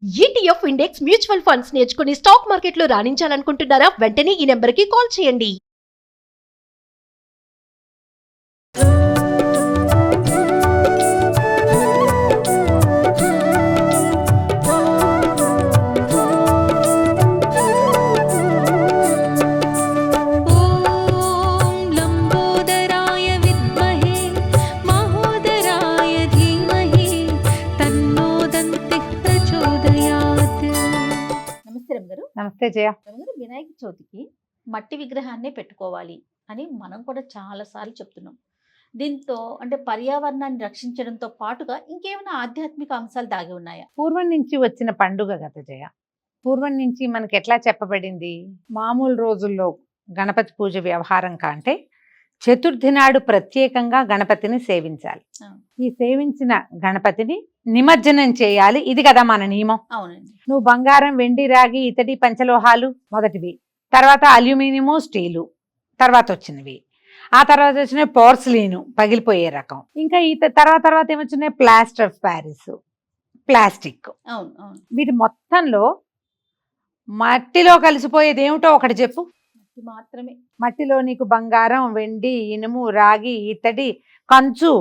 ETF index mutual funds నేర్చుకుని stock మార్కెట్లో రాణించాలనుకుంటున్నారా? వెంటనే ఈ నెంబర్కి కాల్ చేయండి. నమస్తే రమగారు. నమస్తే జయ. రమగారు, వినాయక చవితికి మట్టి విగ్రహాన్నే పెట్టుకోవాలి అని మనం కూడా చాలా సార్లు చెప్తున్నాం. దీంతో అంటే పర్యావరణాన్ని రక్షించడంతో పాటుగా ఇంకేమైనా ఆధ్యాత్మిక అంశాలు దాగి ఉన్నాయా? పూర్వం నుంచి వచ్చిన పండుగ కదా జయ. పూర్వం నుంచి మనకి ఎట్లా చెప్పబడింది, మామూలు రోజుల్లో గణపతి పూజ వ్యవహారం కంటే చతుర్థి నాడు ప్రత్యేకంగా గణపతిని సేవించాలి. ఈ సేవించిన గణపతిని నిమజ్జనం చేయాలి. ఇది కదా మన నియమం. అవునండి. నువ్వు బంగారం, వెండి, రాగి, ఇతడి పంచలోహాలు మొదటివి, తర్వాత అల్యూమినియము, స్టీలు తర్వాత వచ్చినవి, ఆ తర్వాత వచ్చిన పోర్సిలీను పగిలిపోయే రకం, ఇంకా ఈ తర్వాత ఏమొచ్చినాయి ప్లాస్టర్ ఆఫ్ ప్యారిస్, ప్లాస్టిక్. అవును అవును. వీటి మొత్తంలో మట్టిలో కలిసిపోయేది ఏమిటో ఒకటి చెప్పు. మట్టి మాత్రమే. మట్టిలో నీకు బంగారం, వెండి, ఇనుము, రాగి, ఇత్తడి, కంచు,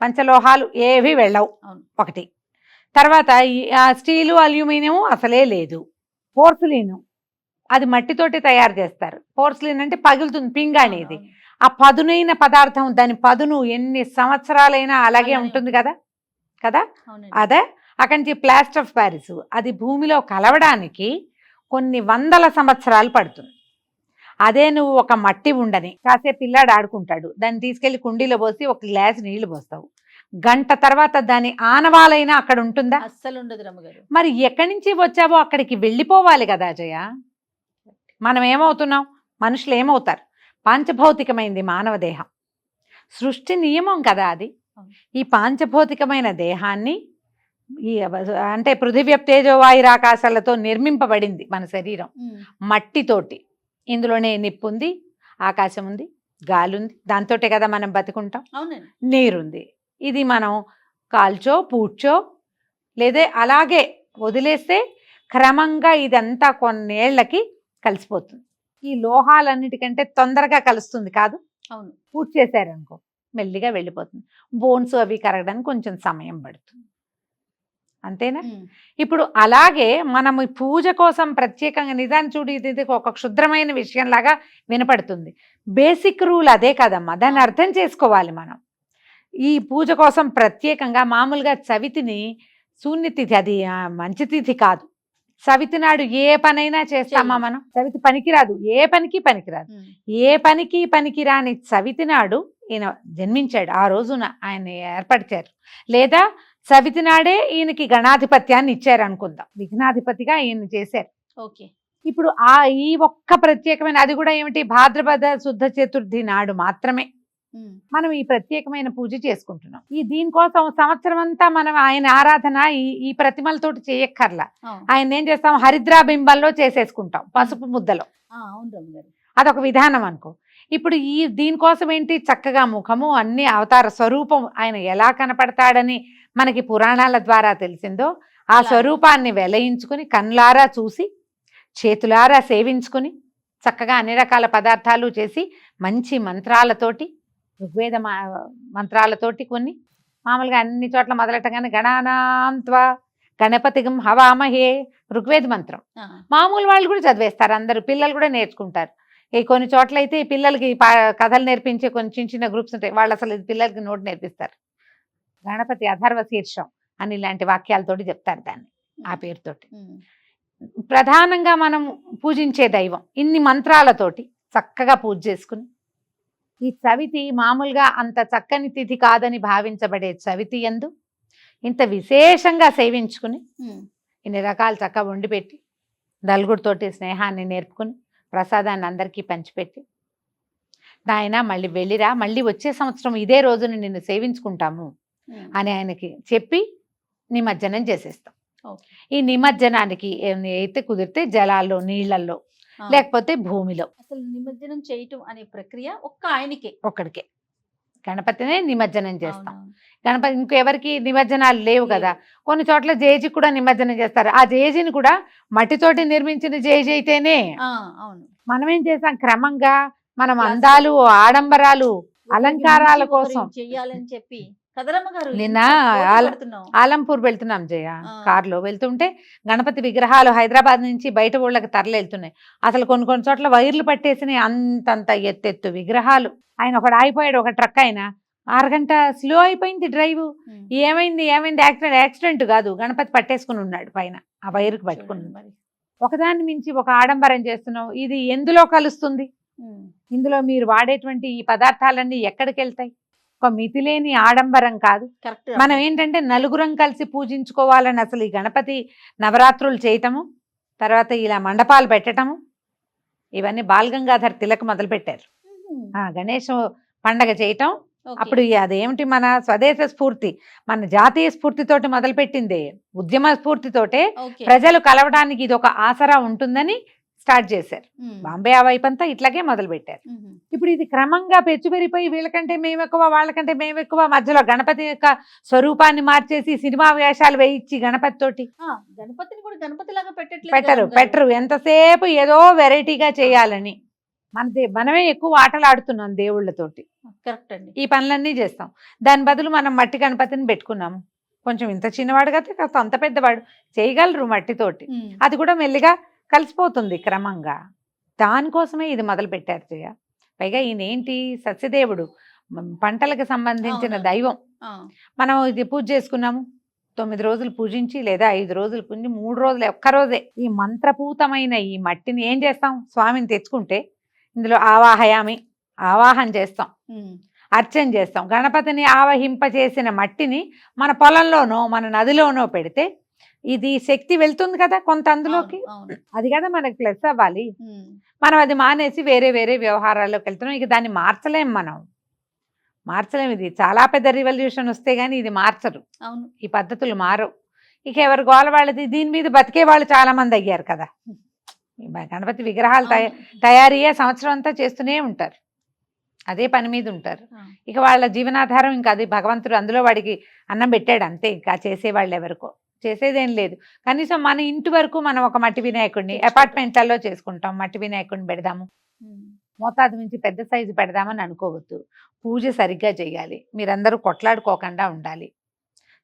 పంచలోహాలు ఏవి వెళ్ళవు. అవును. ఒకటి. తర్వాత స్టీలు, అల్యూమినియం అసలే లేదు. పోర్సిలీను అది మట్టితోటి తయారు చేస్తారు. పోర్సిలీన్ అంటే పగులుతుంది, పింగాణి. ఇది ఆ పదునైన పదార్థం, దాని పదును ఎన్ని సంవత్సరాలైనా అలాగే ఉంటుంది కదా కదా. అదే అక్కడి నుంచి ప్లాస్టర్ ఆఫ్ ప్యారిస్, అది భూమిలో కలవడానికి కొన్ని వందల సంవత్సరాలు పడుతుంది. అదే నువ్వు ఒక మట్టి ఉండని కాసేపు పిల్లాడు ఆడుకుంటాడు, దాన్ని తీసుకెళ్లి కుండీలో పోసి ఒక గ్లాస్ నీళ్లు పోస్తావు, గంట తర్వాత దాని ఆనవాలైనా అక్కడ ఉంటుందా? అస్సలు ఉండదు రమగారు. మరి ఎక్కడి నుంచి వచ్చావో అక్కడికి వెళ్ళిపోవాలి కదా జయ. మనం ఏమవుతున్నాం, మనుషులు ఏమవుతారు? పాంచభౌతికమైంది మానవ దేహం, సృష్టి నియమం కదా అది. ఈ పాంచభౌతికమైన దేహాన్ని అంటే పృథివ్యప్తేజోవాయురాకాశాలతో నిర్మింపబడింది మన శరీరం, మట్టితోటి. ఇందులోనే నిప్పు ఉంది, ఆకాశం ఉంది, గాలి ఉంది, దాంతోటే కదా మనం బతుకుంటాం. నీరుంది. ఇది మనం కాల్చో పూడ్చో లేదే అలాగే వదిలేస్తే క్రమంగా ఇదంతా కొన్నేళ్లకి కలిసిపోతుంది. ఈ లోహాలన్నిటికంటే తొందరగా కలుస్తుంది కాదు. అవును. పూర్తి చేశారనుకో మెల్లిగా వెళ్ళిపోతుంది. బోన్స్ అవి కరగడానికి కొంచెం సమయం పడుతుంది, అంతేనా? ఇప్పుడు అలాగే మనం ఈ పూజ కోసం ప్రత్యేకంగా నిదానం చూడు, ఇది ఒక క్షుద్రమైన విషయంలాగా వినపడుతుంది. బేసిక్ రూల్ అదే కదమ్మా, దాన్ని అర్థం చేసుకోవాలి మనం. ఈ పూజ కోసం ప్రత్యేకంగా మామూలుగా చవితిని శూన్యతిథి, అది మంచి తిథి కాదు. చవితి నాడు ఏ పనైనా చేస్తామా మనం? చవితి పనికిరాదు, ఏ పనికి పనికిరాదు. ఏ పనికి పనికిరాని చవితి నాడు ఈయన జన్మించాడు, ఆ రోజున ఆయన ఏర్పరిచారు. లేదా చవితి నాడే ఈయనకి గణాధిపత్యాన్ని ఇచ్చారు అనుకుందాం, విఘ్నాధిపతిగా ఈయన చేశారు. ఓకే. ఇప్పుడు ఈ ఒక్క ప్రత్యేకమైన, అది కూడా ఏమిటి, భాద్రపద శుద్ధ చతుర్థి నాడు మాత్రమే మనం ఈ ప్రత్యేకమైన పూజ చేసుకుంటున్నాం. దీనికోసం సంవత్సరం అంతా మనం ఆయన ఆరాధన ఈ ప్రతిమలతోటి చేయక్కర్లా. ఆయన ఏం చేస్తాం, హరిద్రాబింబంలో చేసేసుకుంటాం, పసుపు ముద్దలో. అదొక విధానం అనుకో. ఇప్పుడు దీనికోసం ఏంటి, చక్కగా ముఖము అన్ని అవతార స్వరూపం, ఆయన ఎలా కనపడతాడని మనకి పురాణాల ద్వారా తెలిసిందో ఆ స్వరూపాన్ని వెలయించుకుని కన్నులారా చూసి చేతులారా సేవించుకుని చక్కగా అన్ని రకాల పదార్థాలు చేసి మంచి మంత్రాలతోటి, ఋగ్వేద మంత్రాలతోటి, కొన్ని మామూలుగా అన్ని చోట్ల మొదలెట్టగానే గణానాంత్వా గణపతిగం హవామహే ఋగ్వేద మంత్రం మామూలు వాళ్ళు కూడా చదివేస్తారు, అందరూ పిల్లలు కూడా నేర్చుకుంటారు. కొన్ని చోట్ల అయితే పిల్లలకి కథలు నేర్పించే కొన్ని చిన్న చిన్న గ్రూప్స్ ఉంటాయి, వాళ్ళు అసలు పిల్లలకి నోటి నేర్పిస్తారు. గణపతి అథర్వ శీర్షం అని ఇలాంటి వాక్యాలతోటి చెప్తారు దాన్ని, ఆ పేరుతోటి. ప్రధానంగా మనం పూజించే దైవం ఇన్ని మంత్రాలతోటి చక్కగా పూజ చేసుకుని, ఈ చవితి మామూలుగా అంత చక్కని తిథి కాదని భావించబడే చవితి యందు ఇంత విశేషంగా సేవించుకుని ఇన్ని రకాలు చక్కగా వండి పెట్టి నలుగురితోటి స్నేహాన్ని నేర్పుకుని ప్రసాదాన్ని అందరికీ పంచిపెట్టి, నాయన మళ్ళీ వెళ్ళిరా, మళ్ళీ వచ్చే సంవత్సరం ఇదే రోజున నిన్ను సేవించుకుంటాము అని ఆయనకి చెప్పి నిమజ్జనం చేసేస్తాం. ఈ నిమజ్జనానికి అయితే కుదిరితే జలాల్లో, నీళ్లలో, లేకపోతే భూమిలో. అసలు నిమజ్జనం చేయటం అనే ప్రక్రియ ఒక్కడికే. గణపతినే నిమజ్జనం చేస్తాం. అవునవును. గణపతి ఇంకెవరికి నిమజ్జనాలు లేవు కదా. కొన్ని చోట్ల జేజి కూడా నిమజ్జనం చేస్తారు. ఆ జేజిని కూడా మట్టితోటి నిర్మించిన జేజి అయితేనే. అవును. మనం ఏం చేసాం, క్రమంగా మనం Plastic. అందాలు, ఆడంబరాలు, అలంకారాల ఒకరికి కోసం చెయ్యాలని చెప్పి కదరమ్మ గారు నిన్న ఇంత పోటీ ఆల- పడుతున్నాం. ఆలంపూర్ వెళ్తున్నాం జయ, ఆ. కారులో వెళ్తుంటే గణపతి విగ్రహాలు హైదరాబాద్ నుంచి బయట ఊళ్ళకి తరలి వెళ్తున్నాయి. అసలు కొన్ని చోట్ల వైర్లు పట్టేసినాయి, అంతంత ఎత్తెత్తు విగ్రహాలు. ఆయన ఒకడు ఆగిపోయాడు, ఒక ట్రక్ ఆయన 6 గంట స్లో అయిపోయింది డ్రైవ్. ఉమ్. ఏమైంది యాక్సిడెంట్ కాదు, గణపతి పట్టేసుకుని ఉన్నాడు పైన, ఆ వైరుకు పట్టుకుని. చూడండి మరి. ఒకదాన్ని మించి ఒక ఆడంబరం చేస్తున్నాం. ఇది ఎందులో కలుస్తుంది? ఉమ్. ఇందులో మీరు వాడేటువంటి ఈ పదార్థాలన్నీ ఎక్కడికి వెళ్తాయి? ఒక మితిలేని ఆడంబరం కాదు. కరెక్ట్. మనం ఏంటంటే నలుగురం కలిసి పూజించుకోవాలని అసలు ఈ గణపతి నవరాత్రులు చేయటము, తర్వాత ఇలా మండపాలు పెట్టటము, ఇవన్నీ బాలగంగాధర్ తిలక్ మొదలు పెట్టారు. ఉమ్. గణేష్ పండగ చేయటం. ఓకే. అప్పుడు అదేమిటి, మన స్వదేశ స్ఫూర్తి, మన జాతీయ స్ఫూర్తితోటి మొదలుపెట్టిందే, ఉద్యమ స్ఫూర్తితోటే ఓకే. ప్రజలు కలవడానికి ఇది ఒక ఆసరా ఉంటుందని స్టార్ట్ చేశారు. ఉమ్. బాంబే ఆ వైపంతా ఇట్లాగే మొదలు పెట్టారు. ఉమ్. ఇప్పుడు ఇది క్రమంగా పెరిగిపోయి వీళ్ళకంటే మేము ఎక్కువ, వాళ్ళకంటే మేము ఎక్కువ, మధ్యలో గణపతి యొక్క స్వరూపాన్ని మార్చేసి సినిమా వేషాలు వేయించి గణపతి తోటి గణపతిని కూడా గణపతి లాగా పెట్టట్లేదు కదా పెట్టరు. ఎంతసేపు ఏదో వెరైటీగా చేయాలని మనమే ఎక్కువ ఆటలు ఆడుతున్నాం దేవుళ్ళతోటి. కరెక్ట్ అండి. ఈ పనులన్నీ చేస్తాం. దాని బదులు మనం మట్టి గణపతిని పెట్టుకున్నాము. కొంచెం ఇంత చిన్నవాడు కదా, కాస్త అంత పెద్దవాడు చేయగలరు మట్టితోటి. ఉమ్. అది కూడా మెల్లిగా కలిసిపోతుంది క్రమంగా. దానికోసమే ఇది మొదలు పెట్టారు జయ. పైగా ఈయన ఏంటి, సస్యదేవుడు, పంటలకు సంబంధించిన అవును. దైవం. ఆ. మనం ఇది పూజ చేసుకున్నాము, 9 రోజులు పూజించి లేదా 5 రోజులు పూజించి 3 రోజులే, ఒక్కరోజే ఈ మంత్రపూతమైన ఈ మట్టిని ఏం చేస్తాం, స్వామిని తెచ్చుకుంటే ఇందులో ఆవాహన చేస్తాం, ఉమ్. అర్చన చేస్తాం. గణపతిని ఆవహింప చేసిన మట్టిని మన పొలంలోనో మన నదిలోనో పెడితే ఇది శక్తి వెళ్తుంది కదా కొంత అందులోకి. అవును. అది కదా మనకి ప్లస్ అవ్వాలి. ఉమ్. మనం అది మానేసి వేరే వ్యవహారాల్లోకి వెళ్తున్నాం. ఇక దాన్ని మార్చలేం, మార్చలేం. ఇది చాలా పెద్ద రివల్యూషన్ వస్తే గానీ ఇది మార్చరు, అవును. ఈ పద్ధతులు మారవు. ఇక ఎవరి గోల వాళ్ళది. దీని మీద బతికే వాళ్ళు చాలా మంది అయ్యారు కదా. ఈ గణపతి విగ్రహాలు తయారయ్యే సంవత్సరం అంతా చేస్తూనే ఉంటారు, అదే పని మీద ఉంటారు. ఆ. ఇక వాళ్ళ జీవనాధారం ఇంకా అది భగవంతుడు అందులో వాడికి అన్నం పెట్టాడు అంతే. ఇంకా చేసేవాళ్ళు ఎవరికో, చేసేదేం లేదు. కనీసం మన ఇంటి వరకు మనం ఒక మట్టి వినాయకుడిని అపార్ట్మెంట్లలో చేసుకుంటాం, మట్టి వినాయకుడిని పెడదాము, ఉమ్. మోతాదు మించి పెద్ద సైజు పెడదామని అనుకోవద్దు. పూజ సరిగ్గా చేయాలి, మీరందరూ కొట్లాడుకోకుండా ఉండాలి.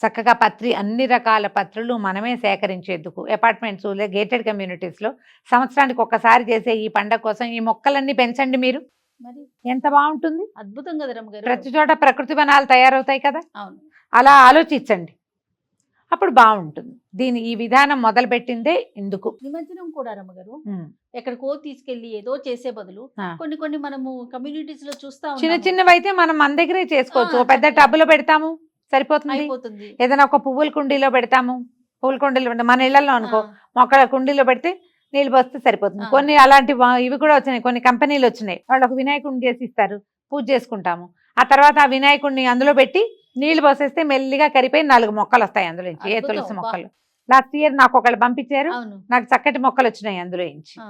చక్కగా అన్ని రకాల పత్రులు మనమే సేకరించేందుకు అపార్ట్మెంట్స్, గేటెడ్ కమ్యూనిటీస్లో సంవత్సరానికి ఒక్కసారి చేసే ఈ పండగ కోసం ఈ మొక్కలన్నీ పెంచండి మీరు. మరి ఎంత బాగుంటుంది. అద్భుతం కదా రమ్మ గారు. ప్రతి చోట ప్రకృతి వనాలు తయారవుతాయి కదా, అవును. అలా ఆలోచించండి, అప్పుడు బాగుంటుంది. ఈ విధానం మొదలు పెట్టిందే ఇందుకు. నిమజ్జనం కూడా రమ్మ గారు ఉమ్. ఎక్కడికో తీసుకెళ్లి ఏదో చేసే బదులు ఆ. కొన్ని మనము కమ్యూనిటీస్ లో చూస్తా చిన్న చిన్నవి అయితే మనం మన దగ్గరే చేసుకోవచ్చు. ఓ పెద్ద చక్కగా. టబ్బులో పెడతాము సరిపోతుంది. అయిపోతుంది. ఏదైనా ఒక పువ్వుల కుండీలో పెడతాము, పువ్వుల కుండీలో మన ఇళ్లలో అనుకో, మొక్కల కుండీలో పెడితే నీళ్ళు పోస్తే సరిపోతుంది. ఆ. కొన్ని అలాంటి ఇవి కూడా వచ్చినాయి, కొన్ని కంపెనీలు వచ్చినాయి. వాళ్ళు ఒక వినాయకుడిని చేసి ఇస్తారు, పూజ చేసుకుంటాము. ఆ తర్వాత ఆ వినాయకుడిని అందులో పెట్టి నీళ్లు పోసేస్తే మెల్లిగా కరిపోయి 4 మొక్కలు వస్తాయి అందులో నుంచి. ఏ అద్భుతం, తులసి బా. మొక్కలు. లాస్ట్ ఇయర్ నాకు ఒకళ్ళు పంపించారు, అవును. నాకు చక్కటి మొక్కలు వచ్చినాయి అందులో నుంచి. ఆ.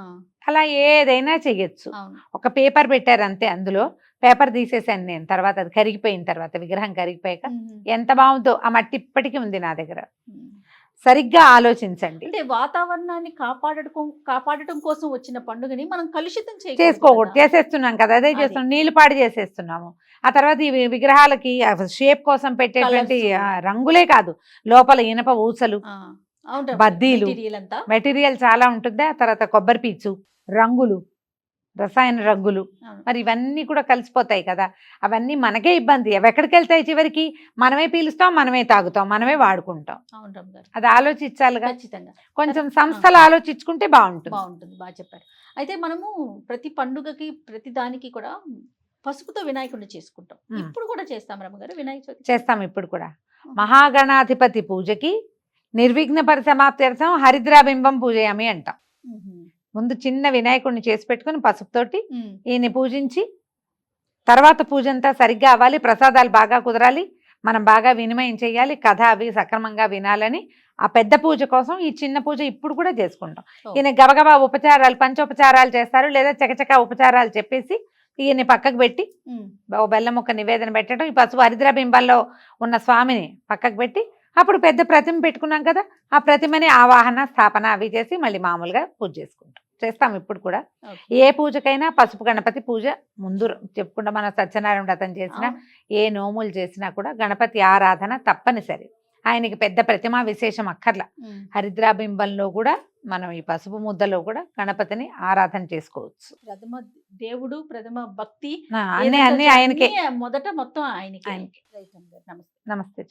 అలా ఏదైనా చెయ్యొచ్చు. అవును. ఒక పేపర్ పెట్టారు అంతే, అందులో పేపర్ తీసేసాను నేను. తర్వాత అది కరిగిపోయిన తర్వాత, విగ్రహం కరిగిపోయాక ఉమ్. ఎంత బాగుందో. ఆ మట్టి ఇప్పటికీ ఉంది నా దగ్గర. ఉమ్. సరిగ్గా ఆలోచించండి. అంటే వాతావరణాన్ని కాపాడటం కోసం వచ్చిన పండుగని మనం కలుషితం చేసుకోకూడదు, చేసేస్తున్నాం కదా, అదే అది. చేస్తున్నాం, నీళ్లు పాడు చేసేస్తున్నాము. ఆ తర్వాత ఈ విగ్రహాలకి షేప్ కోసం పెట్టేటువంటి Colours. రంగులే కాదు, లోపల ఇనప ఊసలు, బద్దీలు, మెటీరియల్ చాలా ఉంటుంది. ఆ తర్వాత కొబ్బరి పీచు, రంగులు, రసాయన రంగులు, మరి ఇవన్నీ కూడా కలిసిపోతాయి కదా. అవన్నీ మనకే ఇబ్బంది. అవి ఎక్కడికి వెళ్తాయి చివరికి? మనమే పీలుస్తాం, మనమే తాగుతాం, మనమే వాడుకుంటాం. అది ఆలోచించాలిగా. ఖచ్చితంగా కొంచెం సంస్థలు ఆలోచించుకుంటే బాగుంటుంది. బాగా చెప్పారు. అయితే మనము ప్రతి పండుగకి ప్రతి దానికి కూడా పసుపుతో వినాయకుడిని చేసుకుంటాం. ఇప్పుడు కూడా చేస్తాం రమ్మగారు వినాయక చవితి? చేస్తాం ఇప్పుడు కూడా. మహాగణాధిపతి పూజకి నిర్విఘ్న పరిసమాప్త్యర్థం హరిద్రాబింబం పూజయామి అంటాం. ముందు చిన్న వినాయకుడిని చేసి పెట్టుకుని పసుపుతోటి ఈయన్ని పూజించి, తర్వాత పూజ అంతా సరిగ్గా అవ్వాలి, ప్రసాదాలు బాగా కుదరాలి, మనం బాగా వినిమయం చేయాలి, కథ అవి సక్రమంగా వినాలని ఆ పెద్ద పూజ కోసం ఈ చిన్న పూజ ఇప్పుడు కూడా చేసుకుంటాం. ఈయన గబగబా ఉపచారాలు, పంచోపచారాలు చేస్తారు, లేదా చకచక ఉపచారాలు చెప్పేసి ఈయన్ని పక్కకు పెట్టి ఓ బెల్లం ముక్క నివేదన పెట్టడం, ఈ పసుపు హరిద్రా బింబాల్లో ఉన్న స్వామిని పక్కకు పెట్టి అప్పుడు పెద్ద ప్రతిమ పెట్టుకున్నాం కదా, ఆ ప్రతిమని ఆవాహన స్థాపన అవి చేసి మళ్ళీ మామూలుగా పూజ చేసుకుంటాం. చేస్తాం ఇప్పుడు కూడా. ఏ పూజకైనా పసుపు గణపతి పూజ ముందు చెప్పుకుంటా. మన సత్యనారాయణ వ్రతం చేసినా ఏ నోములు చేసినా కూడా గణపతి ఆరాధన తప్పనిసరి. ఆయనకి పెద్ద ప్రతిమా విశేషం అక్కర్ల. హరిద్రా బింబంలో కూడా మనం ఈ పసుపు ముద్దలో కూడా గణపతిని ఆరాధన చేసుకోవచ్చు. ప్రథమ దేవుడు, ప్రథమ భక్తి అన్ని ఆయనకే. మొదట మొత్తం ఆయనకి. నమస్తే.